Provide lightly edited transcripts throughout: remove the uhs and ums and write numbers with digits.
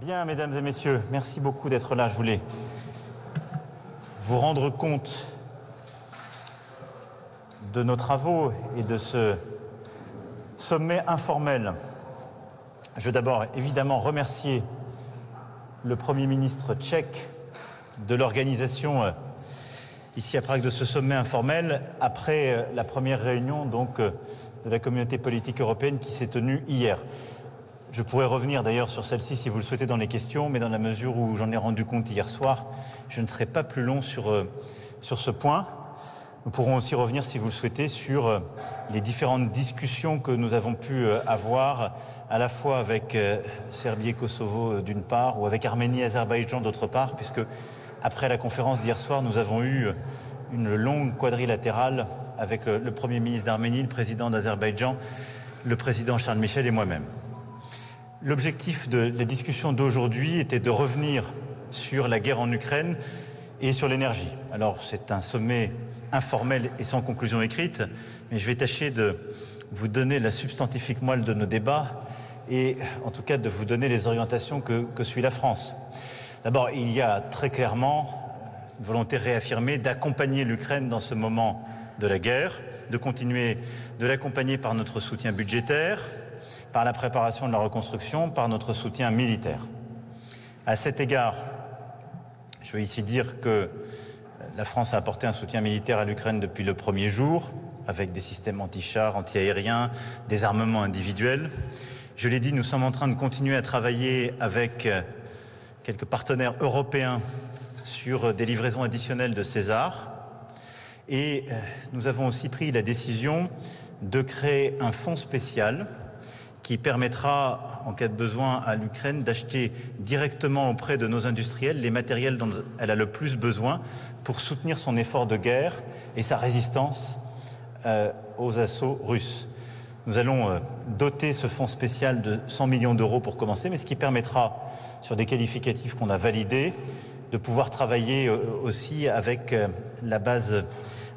Bien, mesdames et messieurs, merci beaucoup d'être là. Je voulais vous rendre compte de nos travaux et de ce sommet informel. Je veux d'abord évidemment remercier le Premier ministre tchèque de l'organisation ici à Prague de ce sommet informel après la première réunion de la communauté politique européenne qui s'est tenue hier. Je pourrais revenir d'ailleurs sur celle-ci si vous le souhaitez dans les questions, mais dans la mesure où j'en ai rendu compte hier soir, je ne serai pas plus long sur ce point. Nous pourrons aussi revenir, si vous le souhaitez, sur les différentes discussions que nous avons pu avoir, à la fois avec Serbie et Kosovo d'une part, ou avec Arménie et Azerbaïdjan d'autre part, puisque après la conférence d'hier soir, nous avons eu une longue quadrilatérale avec le Premier ministre d'Arménie, le président d'Azerbaïdjan, le président Charles Michel et moi-même. L'objectif de la discussion d'aujourd'hui était de revenir sur la guerre en Ukraine et sur l'énergie. Alors c'est un sommet informel et sans conclusion écrite, mais je vais tâcher de vous donner la substantifique moelle de nos débats et en tout cas de vous donner les orientations que suit la France. D'abord, il y a très clairement une volonté réaffirmée d'accompagner l'Ukraine dans ce moment de la guerre, de continuer de l'accompagner par notre soutien budgétaire, par la préparation de la reconstruction, par notre soutien militaire. À cet égard, je veux ici dire que la France a apporté un soutien militaire à l'Ukraine depuis le premier jour, avec des systèmes anti-chars, anti-aériens, des armements individuels. Je l'ai dit, nous sommes en train de continuer à travailler avec quelques partenaires européens sur des livraisons additionnelles de César. Et nous avons aussi pris la décision de créer un fonds spécial qui permettra, en cas de besoin, à l'Ukraine d'acheter directement auprès de nos industriels les matériels dont elle a le plus besoin pour soutenir son effort de guerre et sa résistance aux assauts russes. Nous allons doter ce fonds spécial de 100 millions d'euros pour commencer, mais ce qui permettra, sur des qualificatifs qu'on a validés, de pouvoir travailler aussi avec la base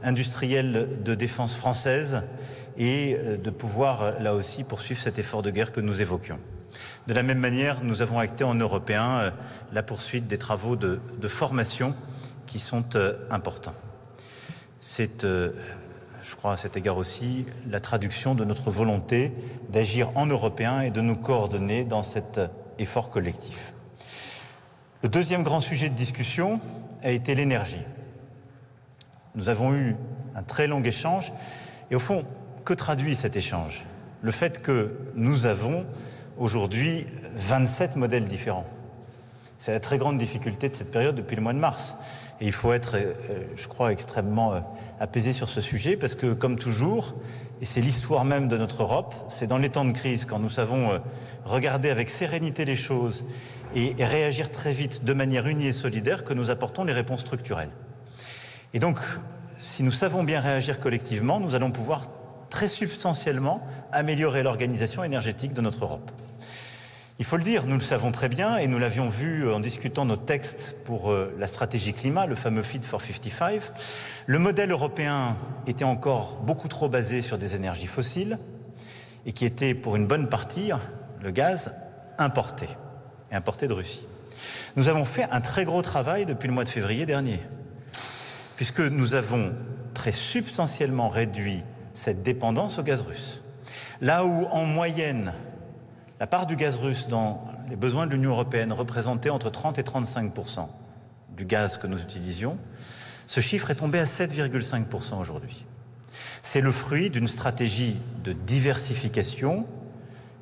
industrielle de défense française et de pouvoir, là aussi, poursuivre cet effort de guerre que nous évoquions. De la même manière, nous avons acté en Européens la poursuite des travaux de formation qui sont importants. C'est, je crois à cet égard aussi, la traduction de notre volonté d'agir en Européens et de nous coordonner dans cet effort collectif. Le deuxième grand sujet de discussion a été l'énergie. Nous avons eu un très long échange et au fond, que traduit cet échange? Le fait que nous avons aujourd'hui 27 modèles différents. C'est la très grande difficulté de cette période depuis le mois de mars. Et il faut être, je crois, extrêmement apaisé sur ce sujet parce que, comme toujours, et c'est l'histoire même de notre Europe, c'est dans les temps de crise, quand nous savons regarder avec sérénité les choses et réagir très vite de manière unie et solidaire que nous apportons les réponses structurelles. Et donc, si nous savons bien réagir collectivement, nous allons pouvoir très substantiellement améliorer l'organisation énergétique de notre Europe. Il faut le dire, nous le savons très bien et nous l'avions vu en discutant nos textes pour la stratégie climat, le fameux Fit for 55. Le modèle européen était encore beaucoup trop basé sur des énergies fossiles et qui était pour une bonne partie, le gaz, importé de Russie. Nous avons fait un très gros travail depuis le mois de février dernier, puisque nous avons très substantiellement réduit cette dépendance au gaz russe. Là où, en moyenne, la part du gaz russe dans les besoins de l'Union européenne représentait entre 30 et 35% du gaz que nous utilisions, ce chiffre est tombé à 7,5% aujourd'hui. C'est le fruit d'une stratégie de diversification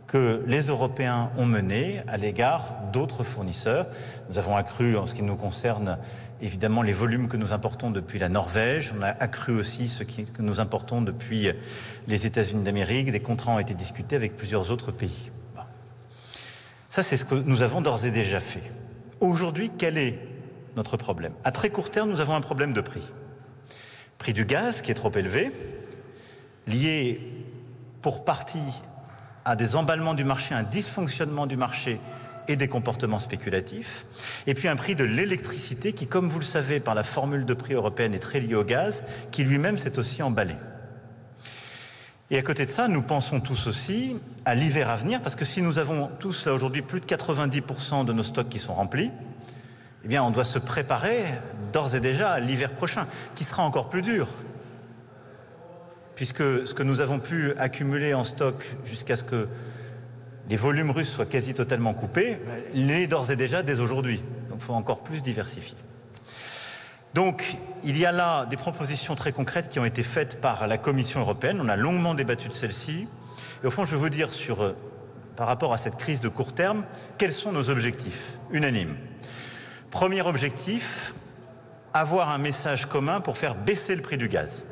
que les Européens ont menée à l'égard d'autres fournisseurs. Nous avons accru, en ce qui nous concerne, évidemment, les volumes que nous importons depuis la Norvège. On a accru aussi ce que nous importons depuis les États-Unis d'Amérique. Des contrats ont été discutés avec plusieurs autres pays. Bon. Ça, c'est ce que nous avons d'ores et déjà fait. Aujourd'hui, quel est notre problème? À très court terme, nous avons un problème de prix. Prix du gaz qui est trop élevé, lié pour partie à des emballements du marché, un dysfonctionnement du marché et des comportements spéculatifs, et puis un prix de l'électricité qui, comme vous le savez, par la formule de prix européenne est très lié au gaz, qui lui-même s'est aussi emballé. Et à côté de ça, nous pensons tous aussi à l'hiver à venir, parce que si nous avons tous là aujourd'hui plus de 90% de nos stocks qui sont remplis, eh bien on doit se préparer d'ores et déjà à l'hiver prochain, qui sera encore plus dur. Puisque ce que nous avons pu accumuler en stock jusqu'à ce que les volumes russes soient quasi totalement coupés, l'est d'ores et déjà dès aujourd'hui. Donc il faut encore plus diversifier. Donc, il y a là des propositions très concrètes qui ont été faites par la Commission européenne. On a longuement débattu de celles-ci. Et au fond, je veux vous dire par rapport à cette crise de court terme, quels sont nos objectifs unanimes. Premier objectif, avoir un message commun pour faire baisser le prix du gaz,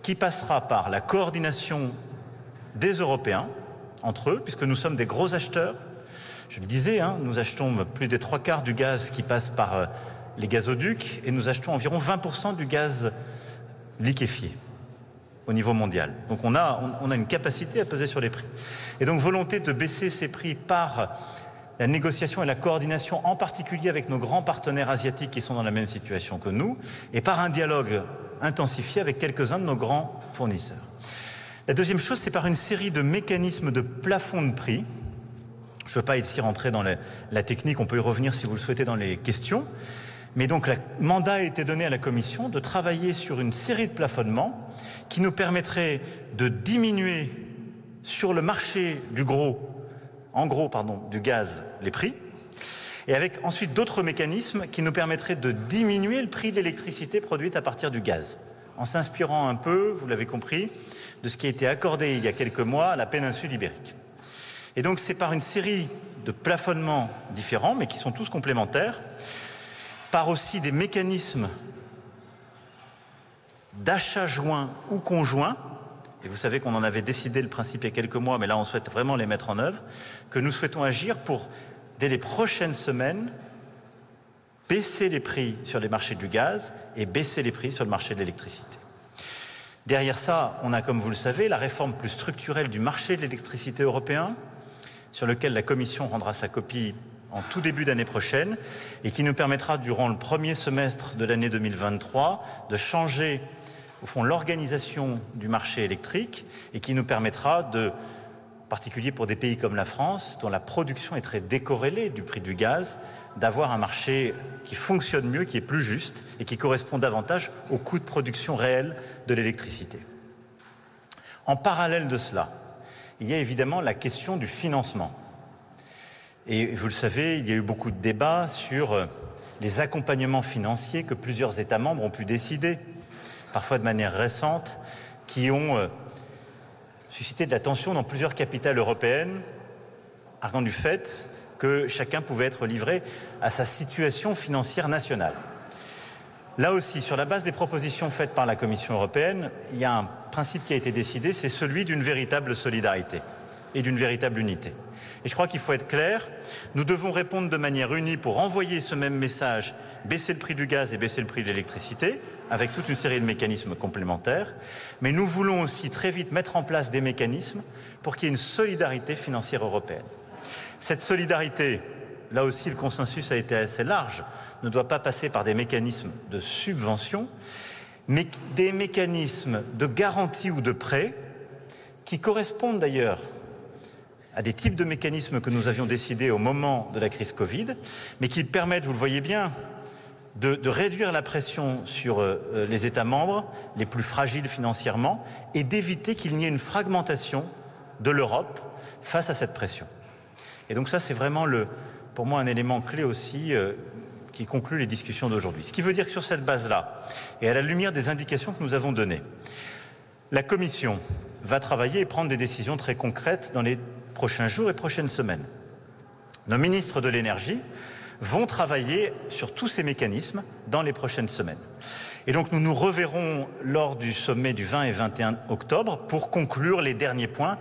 qui passera par la coordination des Européens, entre eux, puisque nous sommes des gros acheteurs. Je le disais, nous achetons plus des 3/4 du gaz qui passe par les gazoducs, et nous achetons environ 20% du gaz liquéfié au niveau mondial. Donc on a une capacité à peser sur les prix. Et donc volonté de baisser ces prix par la négociation et la coordination, en particulier avec nos grands partenaires asiatiques qui sont dans la même situation que nous, et par un dialogue intensifié avec quelques-uns de nos grands fournisseurs. La deuxième chose, c'est par une série de mécanismes de plafond de prix. Je ne veux pas ici rentrer dans la technique, on peut y revenir si vous le souhaitez dans les questions. Mais donc, le mandat a été donné à la Commission de travailler sur une série de plafonnements qui nous permettrait de diminuer sur le marché du gaz, les prix, et avec ensuite d'autres mécanismes qui nous permettraient de diminuer le prix de l'électricité produite à partir du gaz, en s'inspirant un peu, vous l'avez compris, de ce qui a été accordé il y a quelques mois à la péninsule ibérique. Et donc, c'est par une série de plafonnements différents, mais qui sont tous complémentaires, par aussi des mécanismes d'achat joint ou conjoint, et vous savez qu'on en avait décidé le principe il y a quelques mois, mais là on souhaite vraiment les mettre en œuvre, que nous souhaitons agir pour, dès les prochaines semaines, baisser les prix sur les marchés du gaz et baisser les prix sur le marché de l'électricité. Derrière ça, on a, comme vous le savez, la réforme plus structurelle du marché de l'électricité européen, sur lequel la Commission rendra sa copie en tout début d'année prochaine, et qui nous permettra, durant le premier semestre de l'année 2023, de changer, au fond, l'organisation du marché électrique, et qui nous permettra de, en particulier pour des pays comme la France, dont la production est très décorrélée du prix du gaz, d'avoir un marché qui fonctionne mieux, qui est plus juste, et qui correspond davantage au coût de production réel de l'électricité. En parallèle de cela, il y a évidemment la question du financement. Et vous le savez, il y a eu beaucoup de débats sur les accompagnements financiers que plusieurs États membres ont pu décider, parfois de manière récente, qui ont suscité de la tension dans plusieurs capitales européennes, arguant du fait que chacun pouvait être livré à sa situation financière nationale. Là aussi, sur la base des propositions faites par la Commission européenne, il y a un principe qui a été décidé, c'est celui d'une véritable solidarité et d'une véritable unité. Et je crois qu'il faut être clair, nous devons répondre de manière unie pour envoyer ce même message, baisser le prix du gaz et baisser le prix de l'électricité, avec toute une série de mécanismes complémentaires, mais nous voulons aussi très vite mettre en place des mécanismes pour qu'il y ait une solidarité financière européenne. Cette solidarité, là aussi le consensus a été assez large, ne doit pas passer par des mécanismes de subvention, mais des mécanismes de garantie ou de prêt qui correspondent d'ailleurs à des types de mécanismes que nous avions décidés au moment de la crise Covid, mais qui permettent, vous le voyez bien, de réduire la pression sur les États membres les plus fragiles financièrement et d'éviter qu'il n'y ait une fragmentation de l'Europe face à cette pression. Et donc ça, c'est vraiment pour moi un élément clé aussi qui conclut les discussions d'aujourd'hui. Ce qui veut dire que sur cette base-là, et à la lumière des indications que nous avons données, la Commission va travailler et prendre des décisions très concrètes dans les prochains jours et prochaines semaines. Nos ministres de l'énergie vont travailler sur tous ces mécanismes dans les prochaines semaines. Et donc nous nous reverrons lors du sommet du 20 et 21 octobre pour conclure les derniers points,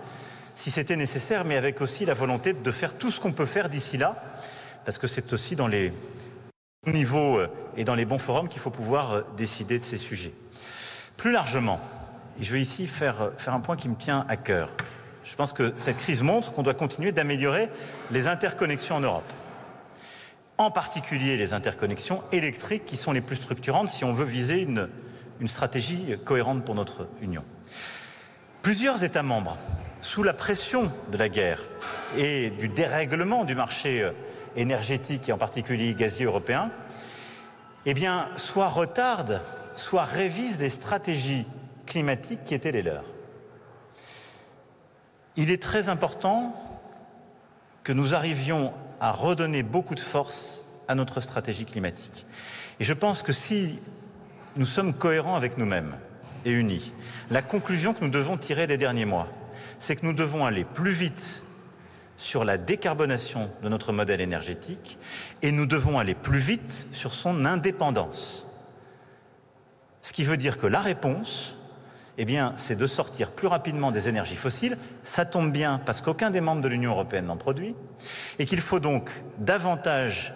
si c'était nécessaire, mais avec aussi la volonté de faire tout ce qu'on peut faire d'ici là, parce que c'est aussi dans les bons niveaux et dans les bons forums qu'il faut pouvoir décider de ces sujets. Plus largement, et je vais ici faire un point qui me tient à cœur, je pense que cette crise montre qu'on doit continuer d'améliorer les interconnexions en Europe. En particulier les interconnexions électriques qui sont les plus structurantes si on veut viser une stratégie cohérente pour notre Union. Plusieurs États membres, sous la pression de la guerre et du dérèglement du marché énergétique et en particulier gazier européen, eh bien, soit retardent, soit révisent les stratégies climatiques qui étaient les leurs. Il est très important que nous arrivions à redonner beaucoup de force à notre stratégie climatique. Et je pense que si nous sommes cohérents avec nous-mêmes et unis, la conclusion que nous devons tirer des derniers mois, c'est que nous devons aller plus vite sur la décarbonation de notre modèle énergétique et nous devons aller plus vite sur son indépendance. Ce qui veut dire que la réponse, eh bien, c'est de sortir plus rapidement des énergies fossiles. Ça tombe bien parce qu'aucun des membres de l'Union européenne n'en produit et qu'il faut donc davantage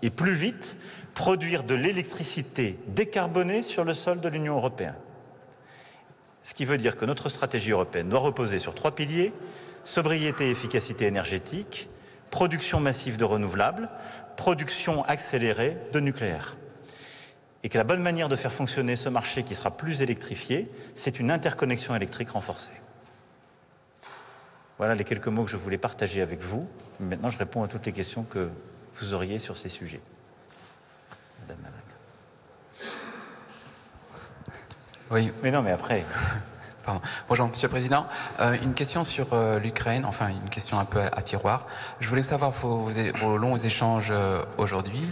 et plus vite produire de l'électricité décarbonée sur le sol de l'Union européenne. Ce qui veut dire que notre stratégie européenne doit reposer sur 3 piliers: sobriété et efficacité énergétique, production massive de renouvelables, production accélérée de nucléaire. Et que la bonne manière de faire fonctionner ce marché qui sera plus électrifié, c'est une interconnexion électrique renforcée. Voilà les quelques mots que je voulais partager avec vous. Maintenant, je réponds à toutes les questions que vous auriez sur ces sujets. Madame Malak. Oui. Mais non, mais après... Pardon. Bonjour, Monsieur le Président. Une question sur l'Ukraine, enfin une question un peu à tiroir. Je voulais savoir vos longs échanges aujourd'hui.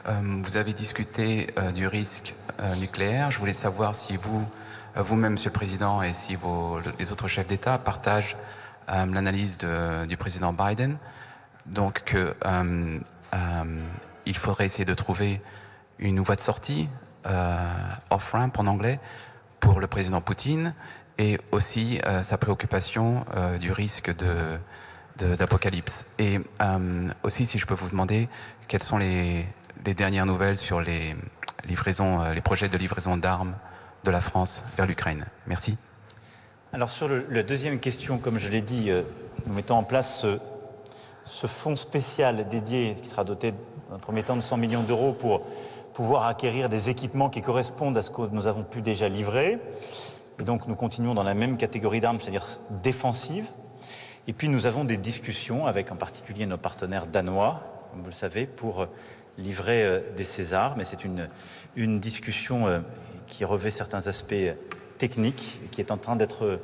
Vous avez discuté du risque nucléaire. Je voulais savoir si vous-même, Monsieur le Président, et si les autres chefs d'État partagent l'analyse du président Biden. Donc il faudrait essayer de trouver une voie de sortie, off-ramp en anglais, pour le président Poutine, et aussi sa préoccupation du risque d'apocalypse. Et aussi, si je peux vous demander, quelles sont les dernières nouvelles sur les projets de livraison d'armes de la France vers l'Ukraine. Merci. Alors sur la deuxième question, comme je l'ai dit, nous mettons en place ce fonds spécial dédié qui sera doté dans un premier temps de 100 millions d'euros pour pouvoir acquérir des équipements qui correspondent à ce que nous avons pu déjà livrer. Et donc nous continuons dans la même catégorie d'armes, c'est-à-dire défensive. Et puis nous avons des discussions avec en particulier nos partenaires danois, comme vous le savez, pour livrer des Césars. Mais c'est une discussion qui revêt certains aspects techniques et qui est en train d'être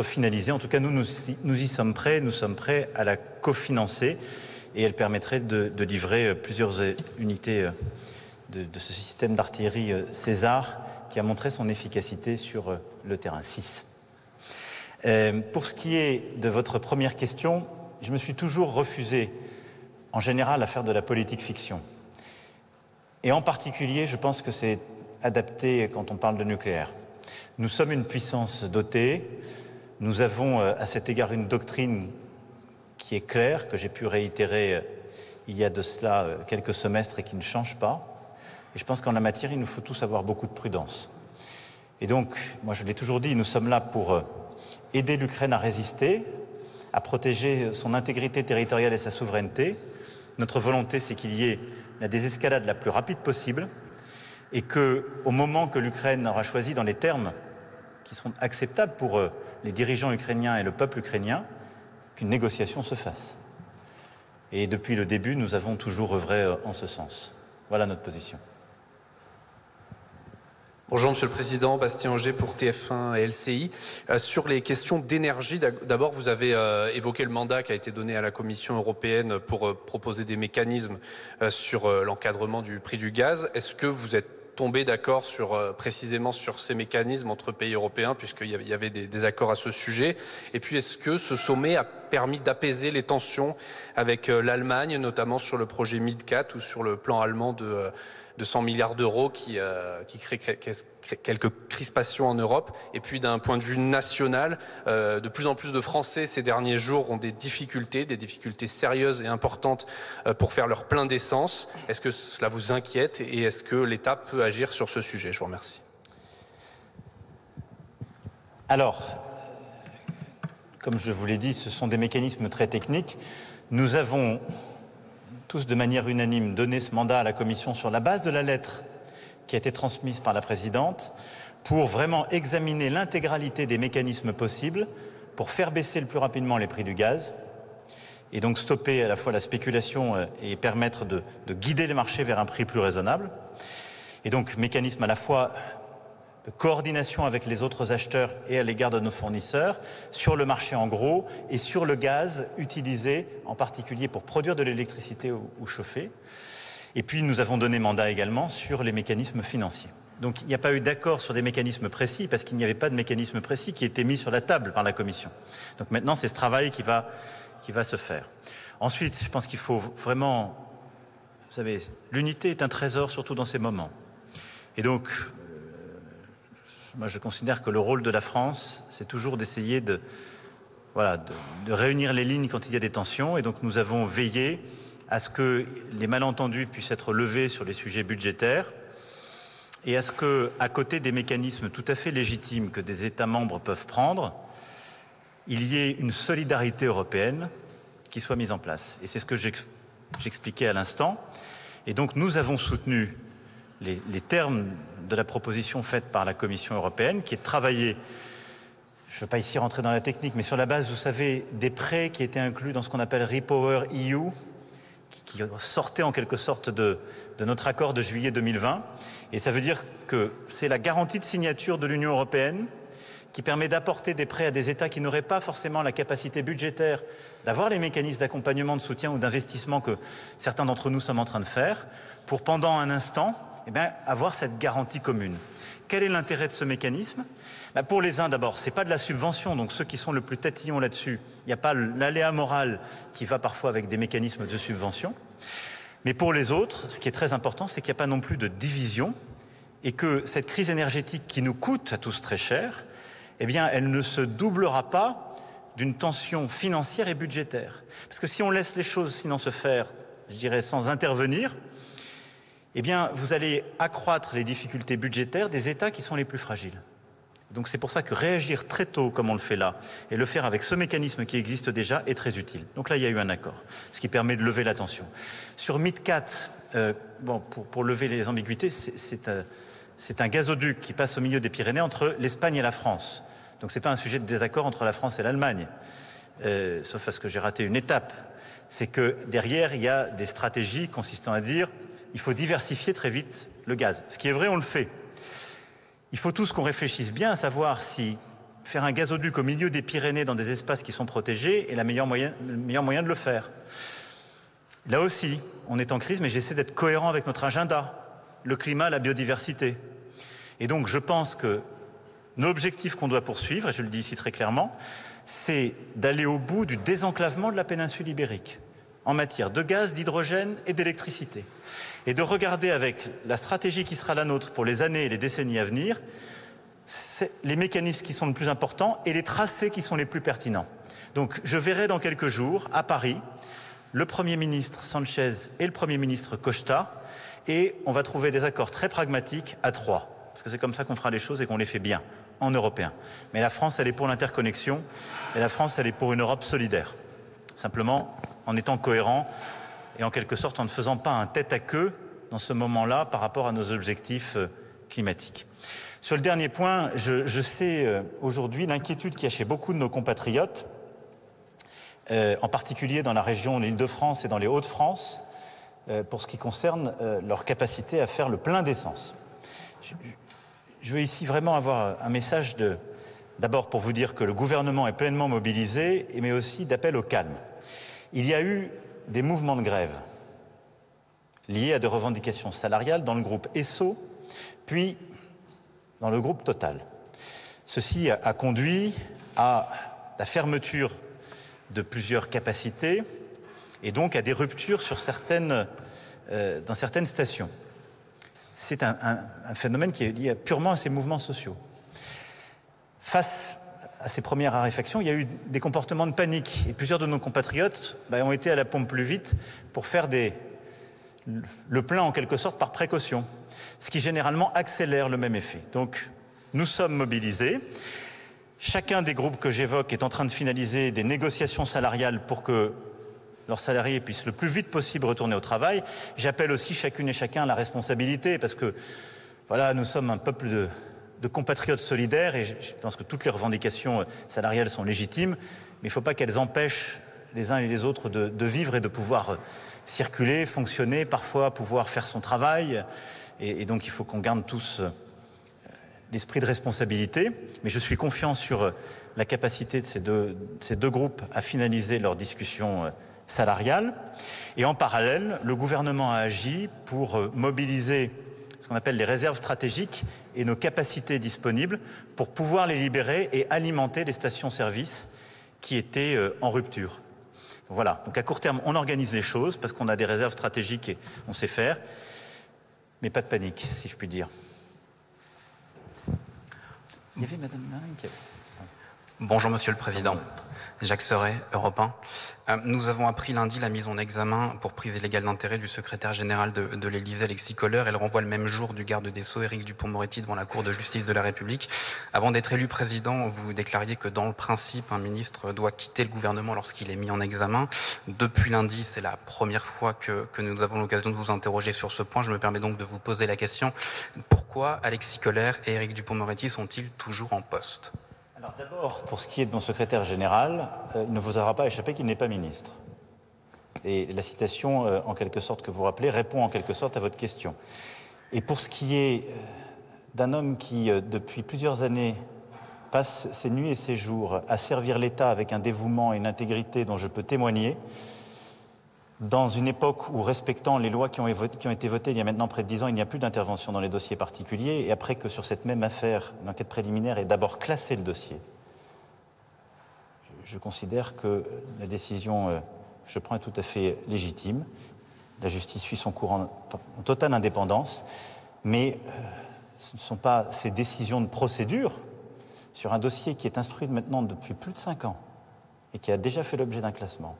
finalisée. En tout cas, nous y sommes prêts. Nous sommes prêts à la cofinancer et elle permettrait de livrer plusieurs unités de ce système d'artillerie César qui a montré son efficacité sur le terrain 6. Pour ce qui est de votre première question, je me suis toujours refusé, en général, à faire de la politique fiction. Et en particulier, je pense que c'est adapté quand on parle de nucléaire. Nous sommes une puissance dotée. Nous avons à cet égard une doctrine qui est claire, que j'ai pu réitérer il y a de cela quelques semestres et qui ne change pas. Et je pense qu'en la matière, il nous faut tous avoir beaucoup de prudence. Et donc, moi je l'ai toujours dit, nous sommes là pour aider l'Ukraine à résister, à protéger son intégrité territoriale et sa souveraineté. Notre volonté, c'est qu'il y ait la désescalade la plus rapide possible et qu'au moment que l'Ukraine aura choisi dans les termes qui sont acceptables pour les dirigeants ukrainiens et le peuple ukrainien, qu'une négociation se fasse. Et depuis le début, nous avons toujours œuvré en ce sens. Voilà notre position. Bonjour Monsieur le Président, Bastien Auger pour TF1 et LCI. Sur les questions d'énergie, d'abord vous avez évoqué le mandat qui a été donné à la Commission européenne pour proposer des mécanismes sur l'encadrement du prix du gaz. Est-ce que vous êtes tombé d'accord précisément sur ces mécanismes entre pays européens, puisqu'il y avait des accords à ce sujet? Et puis est-ce que ce sommet a permis d'apaiser les tensions avec l'Allemagne, notamment sur le projet MidCat ou sur le plan allemand de 100 milliards d'euros qui crée quelques crispations en Europe? Et puis d'un point de vue national, de plus en plus de Français ces derniers jours ont des difficultés sérieuses et importantes pour faire leur plein d'essence. Est-ce que cela vous inquiète et est-ce que l'État peut agir sur ce sujet? Je vous remercie. Alors, comme je vous l'ai dit, ce sont des mécanismes très techniques. Nous avons tous de manière unanime donné ce mandat à la Commission sur la base de la lettre qui a été transmise par la présidente pour vraiment examiner l'intégralité des mécanismes possibles pour faire baisser le plus rapidement les prix du gaz et donc stopper à la fois la spéculation et permettre de guider les marchés vers un prix plus raisonnable. Et donc mécanisme à la fois de coordination avec les autres acheteurs et à l'égard de nos fournisseurs sur le marché en gros et sur le gaz utilisé en particulier pour produire de l'électricité ou chauffer. Et puis nous avons donné mandat également sur les mécanismes financiers. Donc il n'y a pas eu d'accord sur des mécanismes précis parce qu'il n'y avait pas de mécanisme précis qui était mis sur la table par la Commission. Donc maintenant c'est ce travail qui va se faire. Ensuite, je pense qu'il faut vraiment, vous savez, l'unité est un trésor surtout dans ces moments. Et donc, moi je considère que le rôle de la France, c'est toujours d'essayer de réunir les lignes quand il y a des tensions. Et donc nous avons veillé à ce que les malentendus puissent être levés sur les sujets budgétaires et à ce que, à côté des mécanismes tout à fait légitimes que des États membres peuvent prendre, il y ait une solidarité européenne qui soit mise en place. Et c'est ce que j'expliquais à l'instant. Et donc nous avons soutenu les termes de la proposition faite par la Commission européenne, qui est de travailler, je ne veux pas ici rentrer dans la technique, mais sur la base, vous savez, des prêts qui étaient inclus dans ce qu'on appelle Repower EU, qui sortait en quelque sorte de notre accord de juillet 2020. Et ça veut dire que c'est la garantie de signature de l'Union européenne qui permet d'apporter des prêts à des États qui n'auraient pas forcément la capacité budgétaire d'avoir les mécanismes d'accompagnement, de soutien ou d'investissement que certains d'entre nous sommes en train de faire, pour pendant un instant, avoir cette garantie commune. Quel est l'intérêt de ce mécanisme ? Pour les uns d'abord, ce n'est pas de la subvention, donc ceux qui sont le plus tatillons là-dessus, il n'y a pas l'aléa moral qui va parfois avec des mécanismes de subvention. Mais pour les autres, ce qui est très important, c'est qu'il n'y a pas non plus de division et que cette crise énergétique qui nous coûte à tous très cher, elle ne se doublera pas d'une tension financière et budgétaire. Parce que si on laisse les choses sinon se faire, je dirais, sans intervenir, vous allez accroître les difficultés budgétaires des États qui sont les plus fragiles. Donc c'est pour ça que réagir très tôt, comme on le fait là, et le faire avec ce mécanisme qui existe déjà, est très utile. Donc là, il y a eu un accord, ce qui permet de lever la tension. Sur MidCat, pour lever les ambiguïtés, c'est un gazoduc qui passe au milieu des Pyrénées entre l'Espagne et la France. Donc ce n'est pas un sujet de désaccord entre la France et l'Allemagne, sauf parce que j'ai raté une étape. C'est que derrière, il y a des stratégies consistant à dire il faut diversifier très vite le gaz. Ce qui est vrai, on le fait. Il faut tous qu'on réfléchisse bien à savoir si faire un gazoduc au milieu des Pyrénées dans des espaces qui sont protégés est le meilleur moyen de le faire. Là aussi, on est en crise, mais j'essaie d'être cohérent avec notre agenda, le climat, la biodiversité. Et donc, je pense que l'objectif qu'on doit poursuivre, et je le dis ici très clairement, c'est d'aller au bout du désenclavement de la péninsule ibérique en matière de gaz, d'hydrogène et d'électricité. Et de regarder avec la stratégie qui sera la nôtre pour les années et les décennies à venir, les mécanismes qui sont les plus importants et les tracés qui sont les plus pertinents. Donc je verrai dans quelques jours à Paris le Premier ministre Sanchez et le Premier ministre Costa et on va trouver des accords très pragmatiques à trois. Parce que c'est comme ça qu'on fera les choses et qu'on les fait bien, en européen. Mais la France, elle est pour l'interconnexion et la France, elle est pour une Europe solidaire. Simplement, en étant cohérent et en quelque sorte en ne faisant pas un tête-à-queue dans ce moment-là par rapport à nos objectifs climatiques. Sur le dernier point, je sais aujourd'hui l'inquiétude qu'il y a chez beaucoup de nos compatriotes, en particulier dans la région de l'Île-de-France et dans les Hauts-de-France, pour ce qui concerne leur capacité à faire le plein d'essence. Je veux ici vraiment avoir un message d'abord pour vous dire que le gouvernement est pleinement mobilisé, mais aussi d'appel au calme. Il y a eu des mouvements de grève liés à des revendications salariales dans le groupe Esso, puis dans le groupe Total. Ceci a conduit à la fermeture de plusieurs capacités et donc à des ruptures sur dans certaines stations. C'est un phénomène qui est lié purement à ces mouvements sociaux. Face à ces premières raréfactions, il y a eu des comportements de panique. Et plusieurs de nos compatriotes ont été à la pompe plus vite pour faire le plein en quelque sorte par précaution, ce qui généralement accélère le même effet. Donc nous sommes mobilisés. Chacun des groupes que j'évoque est en train de finaliser des négociations salariales pour que leurs salariés puissent le plus vite possible retourner au travail. J'appelle aussi chacune et chacun à la responsabilité parce que voilà, nous sommes un peuple de compatriotes solidaires et je pense que toutes les revendications salariales sont légitimes, mais il ne faut pas qu'elles empêchent les uns et les autres de vivre et de pouvoir circuler, fonctionner, parfois pouvoir faire son travail. Et donc il faut qu'on garde tous l'esprit de responsabilité. Mais je suis confiant sur la capacité de ces deux groupes à finaliser leur discussion salariale. Et en parallèle, le gouvernement a agi pour mobiliser ce qu'on appelle les réserves stratégiques et nos capacités disponibles pour pouvoir les libérer et alimenter les stations-service qui étaient en rupture. Voilà, donc à court terme, on organise les choses parce qu'on a des réserves stratégiques et on sait faire, mais pas de panique, si je puis dire. Il y avait Madame Marin qui avait... Bonjour Monsieur le Président. Jacques Serret, Europe 1. Nous avons appris lundi la mise en examen pour prise illégale d'intérêt du secrétaire général de l'Élysée, Alexis Kohler. Elle renvoie le même jour du garde des Sceaux, Éric Dupond-Moretti, devant la Cour de justice de la République. Avant d'être élu président, vous déclariez que dans le principe, un ministre doit quitter le gouvernement lorsqu'il est mis en examen. Depuis lundi, c'est la première fois que nous avons l'occasion de vous interroger sur ce point. Je me permets donc de vous poser la question. Pourquoi Alexis Kohler et Éric Dupond-Moretti sont-ils toujours en poste ? Alors d'abord, pour ce qui est de mon secrétaire général, il ne vous aura pas échappé qu'il n'est pas ministre. Et la citation, en quelque sorte, que vous rappelez, répond en quelque sorte à votre question. Et pour ce qui est d'un homme qui, depuis plusieurs années, passe ses nuits et ses jours à servir l'État avec un dévouement et une intégrité dont je peux témoigner, dans une époque où, respectant les lois qui ont été votées il y a maintenant près de 10 ans, il n'y a plus d'intervention dans les dossiers particuliers, et après que sur cette même affaire, l'enquête préliminaire ait d'abord classé le dossier, je considère que la décision que je prends est tout à fait légitime. La justice suit son cours en totale indépendance, mais ce ne sont pas ces décisions de procédure sur un dossier qui est instruit maintenant depuis plus de 5 ans et qui a déjà fait l'objet d'un classement.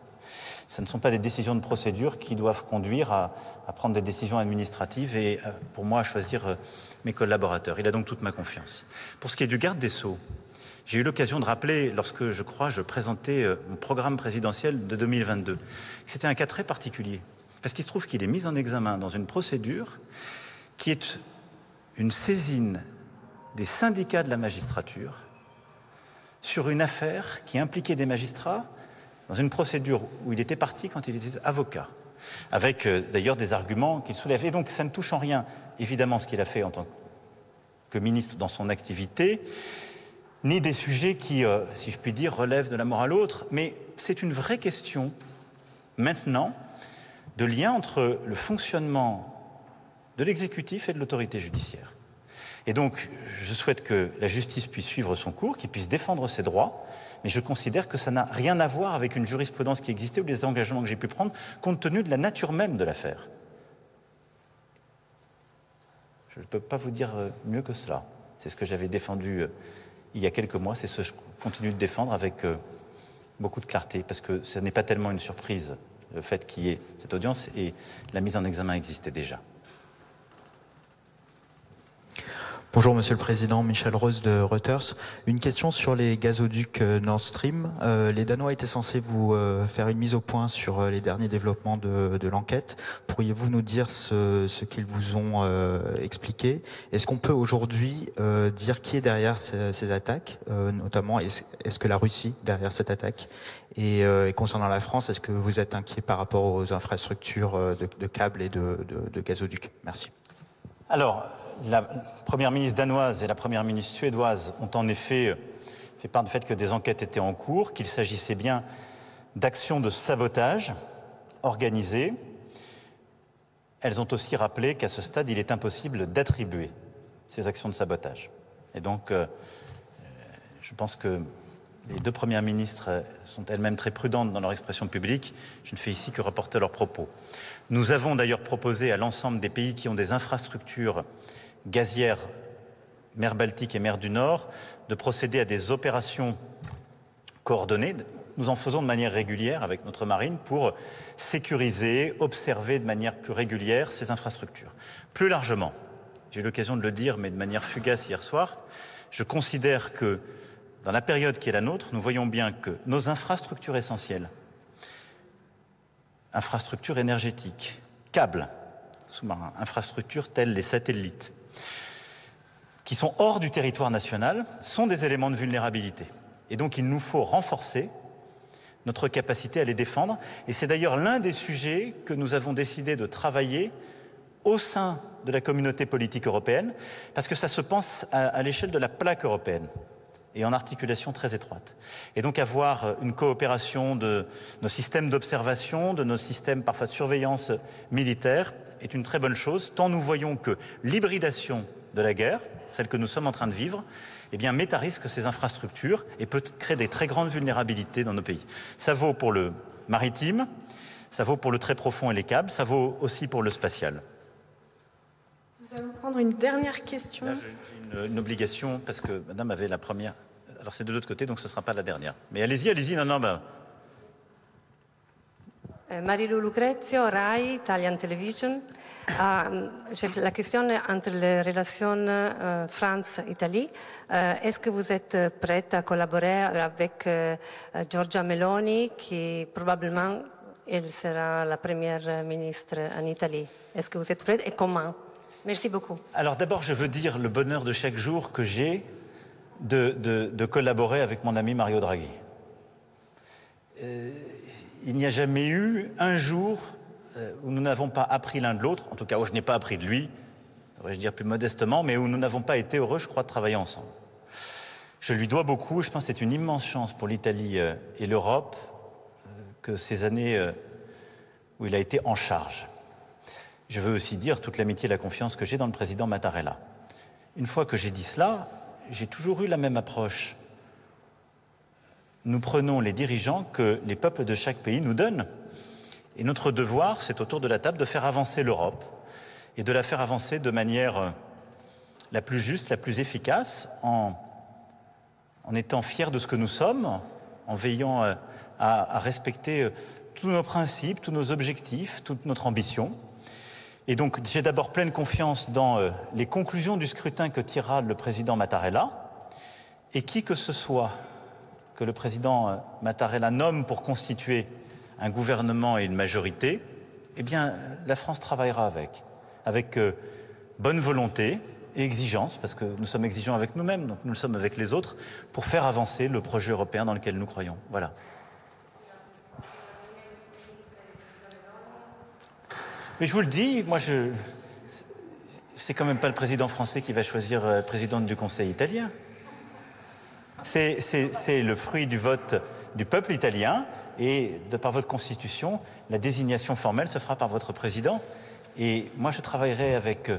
Ce ne sont pas des décisions de procédure qui doivent conduire à prendre des décisions administratives et, pour moi, à choisir mes collaborateurs. Il a donc toute ma confiance. Pour ce qui est du garde des Sceaux, j'ai eu l'occasion de rappeler, lorsque, je crois, je présentais mon programme présidentiel de 2022, que c'était un cas très particulier. Parce qu'il se trouve qu'il est mis en examen dans une procédure qui est une saisine des syndicats de la magistrature sur une affaire qui impliquait des magistrats dans une procédure où il était parti quand il était avocat, avec d'ailleurs des arguments qu'il soulève. Et donc ça ne touche en rien, évidemment, ce qu'il a fait en tant que ministre dans son activité, ni des sujets qui, si je puis dire, relèvent de la morale autre, mais c'est une vraie question, maintenant, de lien entre le fonctionnement de l'exécutif et de l'autorité judiciaire. Et donc, je souhaite que la justice puisse suivre son cours, qu'il puisse défendre ses droits, mais je considère que ça n'a rien à voir avec une jurisprudence qui existait ou les engagements que j'ai pu prendre, compte tenu de la nature même de l'affaire. Je ne peux pas vous dire mieux que cela. C'est ce que j'avais défendu il y a quelques mois, c'est ce que je continue de défendre avec beaucoup de clarté, parce que ce n'est pas tellement une surprise, le fait qu'il y ait cette audience, et la mise en examen existait déjà. Bonjour Monsieur le Président, Michel Rose de Reuters. Une question sur les gazoducs Nord Stream. Les Danois étaient censés vous faire une mise au point sur les derniers développements de l'enquête. Pourriez-vous nous dire ce qu'ils vous ont expliqué? Est-ce qu'on peut aujourd'hui dire qui est derrière ces attaques, notamment est-ce que la Russie est derrière cette attaque? Et concernant la France, est-ce que vous êtes inquiet par rapport aux infrastructures de câbles et de gazoducs? Merci. Alors, la première ministre danoise et la première ministre suédoise ont en effet fait part du fait que des enquêtes étaient en cours, qu'il s'agissait bien d'actions de sabotage organisées. Elles ont aussi rappelé qu'à ce stade, il est impossible d'attribuer ces actions de sabotage. Et donc, je pense que les deux premières ministres sont elles-mêmes très prudentes dans leur expression publique. Je ne fais ici que rapporter leurs propos. Nous avons d'ailleurs proposé à l'ensemble des pays qui ont des infrastructures gazières, mer Baltique et mer du Nord, de procéder à des opérations coordonnées. Nous en faisons de manière régulière avec notre marine pour sécuriser, observer de manière plus régulière ces infrastructures. Plus largement, j'ai eu l'occasion de le dire, mais de manière fugace hier soir, je considère que dans la période qui est la nôtre, nous voyons bien que nos infrastructures essentielles, infrastructures énergétiques, câbles sous-marins, infrastructures telles les satellites, qui sont hors du territoire national, sont des éléments de vulnérabilité. Et donc il nous faut renforcer notre capacité à les défendre. Et c'est d'ailleurs l'un des sujets que nous avons décidé de travailler au sein de la communauté politique européenne, parce que ça se pense à l'échelle de la plaque européenne et en articulation très étroite. Et donc avoir une coopération de nos systèmes d'observation, de nos systèmes parfois de surveillance militaire est une très bonne chose, tant nous voyons que l'hybridation de la guerre, celle que nous sommes en train de vivre, eh bien, met à risque ces infrastructures et peut créer des très grandes vulnérabilités dans nos pays. Ça vaut pour le maritime, ça vaut pour le très profond et les câbles, ça vaut aussi pour le spatial. Nous allons prendre une dernière question. Là, j'ai une obligation, parce que madame avait la première. Alors c'est de l'autre côté, donc ce ne sera pas la dernière. Mais allez-y, allez-y, non, ben... Marilu Lucrezio, RAI, Italian Television. J'ai la question entre les relations France-Italie. Est-ce que vous êtes prête à collaborer avec Giorgia Meloni, qui probablement elle sera la première ministre en Italie? Est-ce que vous êtes prête et comment? Merci beaucoup. Alors d'abord, je veux dire le bonheur de chaque jour que j'ai de collaborer avec mon ami Mario Draghi. Il n'y a jamais eu un jour où nous n'avons pas appris l'un de l'autre, en tout cas où je n'ai pas appris de lui, devrais-je dire plus modestement, mais où nous n'avons pas été heureux, je crois, de travailler ensemble. Je lui dois beaucoup, et je pense que c'est une immense chance pour l'Italie et l'Europe que ces années où il a été en charge. Je veux aussi dire toute l'amitié et la confiance que j'ai dans le président Mattarella. Une fois que j'ai dit cela, j'ai toujours eu la même approche. Nous prenons les dirigeants que les peuples de chaque pays nous donnent. Et notre devoir, c'est autour de la table de faire avancer l'Europe et de la faire avancer de manière la plus juste, la plus efficace, en étant fiers de ce que nous sommes, en veillant à respecter tous nos principes, tous nos objectifs, toute notre ambition. Et donc j'ai d'abord pleine confiance dans les conclusions du scrutin que tirera le président Mattarella, et qui que ce soit que le président Mattarella nomme pour constituer un gouvernement et une majorité, eh bien, la France travaillera avec bonne volonté et exigence, parce que nous sommes exigeants avec nous-mêmes, donc nous le sommes avec les autres, pour faire avancer le projet européen dans lequel nous croyons. Voilà. Mais je vous le dis, moi, c'est quand même pas le président français qui va choisir présidente du Conseil italien. C'est le fruit du vote du peuple italien. Et de par votre constitution, la désignation formelle se fera par votre président. Et moi, je travaillerai avec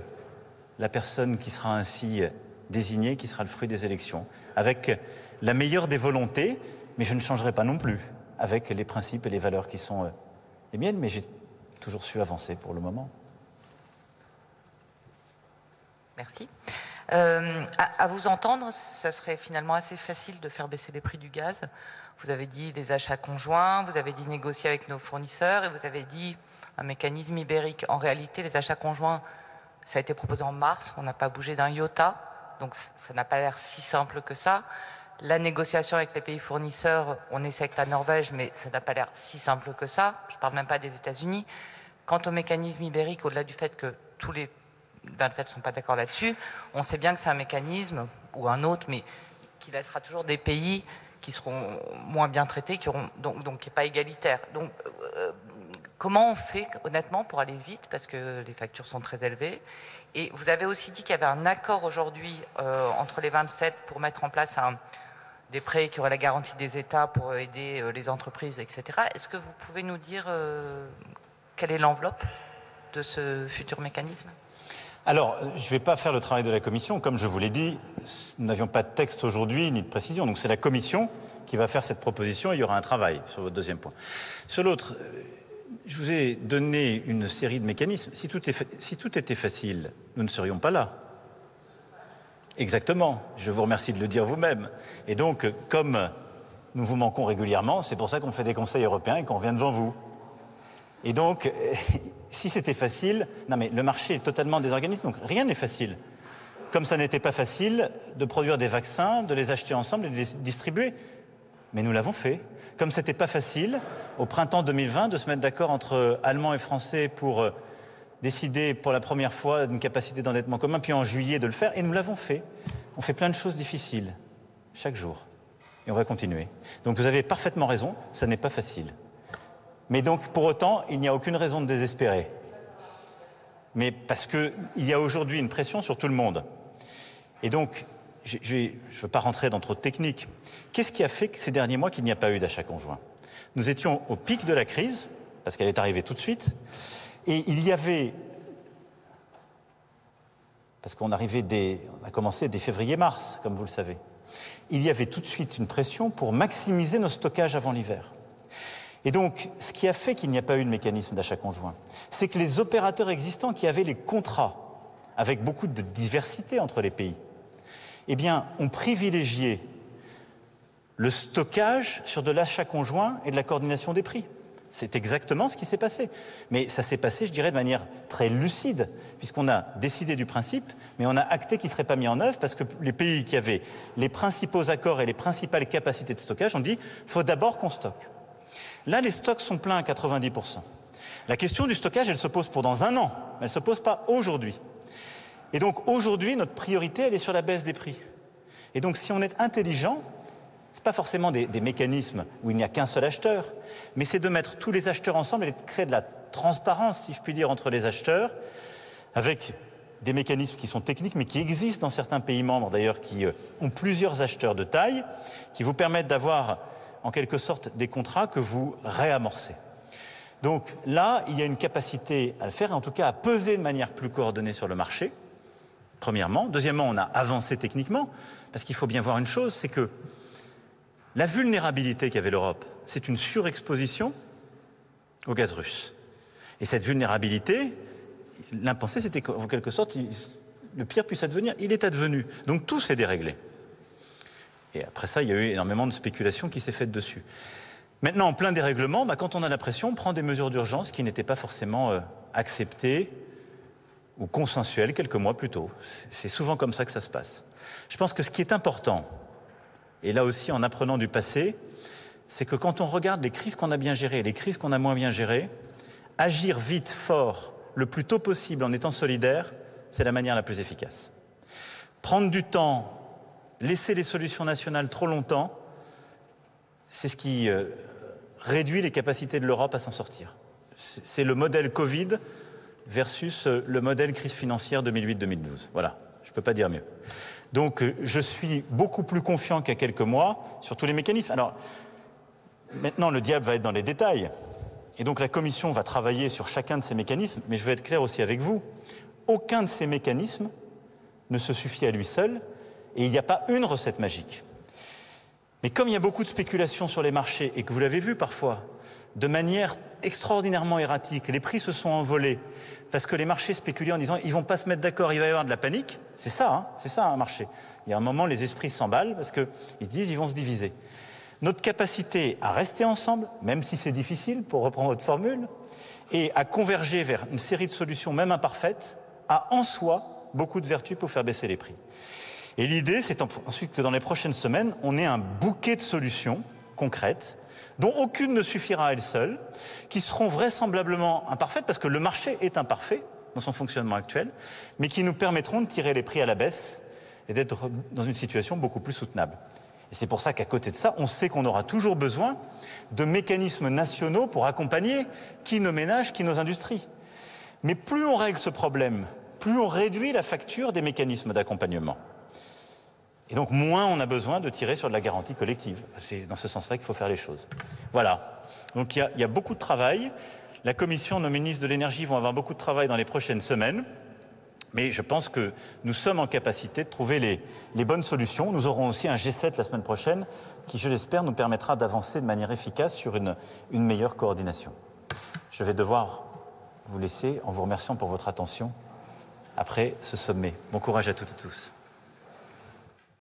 la personne qui sera ainsi désignée, qui sera le fruit des élections, avec la meilleure des volontés, mais je ne changerai pas non plus, avec les principes et les valeurs qui sont les miennes, mais j'ai toujours su avancer pour le moment. Merci. À vous entendre, ça serait finalement assez facile de faire baisser les prix du gaz. Vous avez dit des achats conjoints, vous avez dit négocier avec nos fournisseurs et vous avez dit un mécanisme ibérique. En réalité, les achats conjoints, ça a été proposé en mars, on n'a pas bougé d'un iota, donc ça n'a pas l'air si simple que ça. La négociation avec les pays fournisseurs, on essaie avec la Norvège, mais ça n'a pas l'air si simple que ça. Je ne parle même pas des États-Unis. Quant au mécanisme ibérique, au-delà du fait que tous les 27 ne sont pas d'accord là-dessus, on sait bien que c'est un mécanisme, ou un autre, mais qui laissera toujours des pays qui seront moins bien traités, qui n'est pas égalitaire. Donc, comment on fait, honnêtement, pour aller vite, parce que les factures sont très élevées? Et vous avez aussi dit qu'il y avait un accord aujourd'hui entre les 27 pour mettre en place des prêts qui auraient la garantie des États pour aider les entreprises, etc. Est-ce que vous pouvez nous dire quelle est l'enveloppe de ce futur mécanisme? Alors, je ne vais pas faire le travail de la Commission. Comme je vous l'ai dit, nous n'avions pas de texte aujourd'hui, ni de précision. Donc c'est la Commission qui va faire cette proposition et il y aura un travail sur votre deuxième point. Sur l'autre, je vous ai donné une série de mécanismes. Si tout était facile, nous ne serions pas là. Exactement. Je vous remercie de le dire vous-même. Et donc, comme nous vous manquons régulièrement, c'est pour ça qu'on fait des conseils européens et qu'on revient devant vous. Et donc, si c'était facile, non mais le marché est totalement désorganisé, donc rien n'est facile. Comme ça n'était pas facile de produire des vaccins, de les acheter ensemble et de les distribuer. Mais nous l'avons fait. Comme c'était pas facile, au printemps 2020, de se mettre d'accord entre Allemands et Français pour décidé pour la première fois d'une capacité d'endettement commun, puis en juillet de le faire, et nous l'avons fait. On fait plein de choses difficiles, chaque jour, et on va continuer. Donc vous avez parfaitement raison, ça n'est pas facile. Mais donc, pour autant, il n'y a aucune raison de désespérer. Mais parce qu'il y a aujourd'hui une pression sur tout le monde. Et donc, je ne veux pas rentrer dans trop de techniques. Qu'est-ce qui a fait que ces derniers mois qu'il n'y a pas eu d'achat conjoint? Nous étions au pic de la crise, parce qu'elle est arrivée tout de suite, et il y avait, parce qu'on a commencé dès février-mars, comme vous le savez, il y avait tout de suite une pression pour maximiser nos stockages avant l'hiver. Et donc, ce qui a fait qu'il n'y a pas eu de mécanisme d'achat conjoint, c'est que les opérateurs existants qui avaient les contrats, avec beaucoup de diversité entre les pays, eh bien, ont privilégié le stockage sur de l'achat conjoint et de la coordination des prix. C'est exactement ce qui s'est passé. Mais ça s'est passé, je dirais, de manière très lucide, puisqu'on a décidé du principe, mais on a acté qu'il ne serait pas mis en œuvre, parce que les pays qui avaient les principaux accords et les principales capacités de stockage ont dit qu'il faut d'abord qu'on stocke. Là, les stocks sont pleins à 90%. La question du stockage, elle se pose pour dans un an, elle ne se pose pas aujourd'hui. Et donc, aujourd'hui, notre priorité, elle est sur la baisse des prix. Et donc, si on est intelligent, ce n'est pas forcément des mécanismes où il n'y a qu'un seul acheteur, mais c'est de mettre tous les acheteurs ensemble et de créer de la transparence, si je puis dire, entre les acheteurs, avec des mécanismes qui sont techniques, mais qui existent dans certains pays membres, d'ailleurs, qui ont plusieurs acheteurs de taille, qui vous permettent d'avoir, en quelque sorte, des contrats que vous réamorcez. Donc là, il y a une capacité à le faire, et en tout cas à peser de manière plus coordonnée sur le marché, premièrement. Deuxièmement, on a avancé techniquement, parce qu'il faut bien voir une chose, c'est que la vulnérabilité qu'avait l'Europe, c'est une surexposition au gaz russe. Et cette vulnérabilité, l'impensé, c'était qu'en quelque sorte, le pire puisse advenir. Il est advenu. Donc tout s'est déréglé. Et après ça, il y a eu énormément de spéculation qui s'est faite dessus. Maintenant, en plein dérèglement, quand on a la pression, on prend des mesures d'urgence qui n'étaient pas forcément acceptées ou consensuelles quelques mois plus tôt. C'est souvent comme ça que ça se passe. Je pense que ce qui est important, et là aussi en apprenant du passé, c'est que quand on regarde les crises qu'on a bien gérées et les crises qu'on a moins bien gérées, agir vite, fort, le plus tôt possible en étant solidaire, c'est la manière la plus efficace. Prendre du temps, laisser les solutions nationales trop longtemps, c'est ce qui réduit les capacités de l'Europe à s'en sortir. C'est le modèle Covid versus le modèle crise financière 2008-2012. Voilà, je ne peux pas dire mieux. Donc je suis beaucoup plus confiant qu'il y a quelques mois sur tous les mécanismes. Alors, maintenant le diable va être dans les détails. Et donc la Commission va travailler sur chacun de ces mécanismes, mais je veux être clair aussi avec vous. Aucun de ces mécanismes ne se suffit à lui seul, et il n'y a pas une recette magique. Mais comme il y a beaucoup de spéculation sur les marchés, et que vous l'avez vu parfois, de manière extraordinairement erratique, les prix se sont envolés, parce que les marchés spéculaient en disant « ils ne vont pas se mettre d'accord, il va y avoir de la panique », c'est ça un marché. Il y a un moment, les esprits s'emballent, parce qu'ils se disent « ils vont se diviser ». Notre capacité à rester ensemble, même si c'est difficile, pour reprendre votre formule, et à converger vers une série de solutions, même imparfaites, a en soi beaucoup de vertus pour faire baisser les prix. Et l'idée, c'est ensuite que dans les prochaines semaines, on ait un bouquet de solutions concrètes, dont aucune ne suffira à elle seule, qui seront vraisemblablement imparfaites, parce que le marché est imparfait dans son fonctionnement actuel, mais qui nous permettront de tirer les prix à la baisse et d'être dans une situation beaucoup plus soutenable. Et c'est pour ça qu'à côté de ça, on sait qu'on aura toujours besoin de mécanismes nationaux pour accompagner qui nos ménages, qui nos industries. Mais plus on règle ce problème, plus on réduit la facture des mécanismes d'accompagnement. Et donc, moins on a besoin de tirer sur de la garantie collective. C'est dans ce sens-là qu'il faut faire les choses. Voilà. Donc, il y a beaucoup de travail. La Commission, nos ministres de l'énergie vont avoir beaucoup de travail dans les prochaines semaines. Mais je pense que nous sommes en capacité de trouver les bonnes solutions. Nous aurons aussi un G7 la semaine prochaine qui, je l'espère, nous permettra d'avancer de manière efficace sur une meilleure coordination. Je vais devoir vous laisser en vous remerciant pour votre attention après ce sommet. Bon courage à toutes et tous.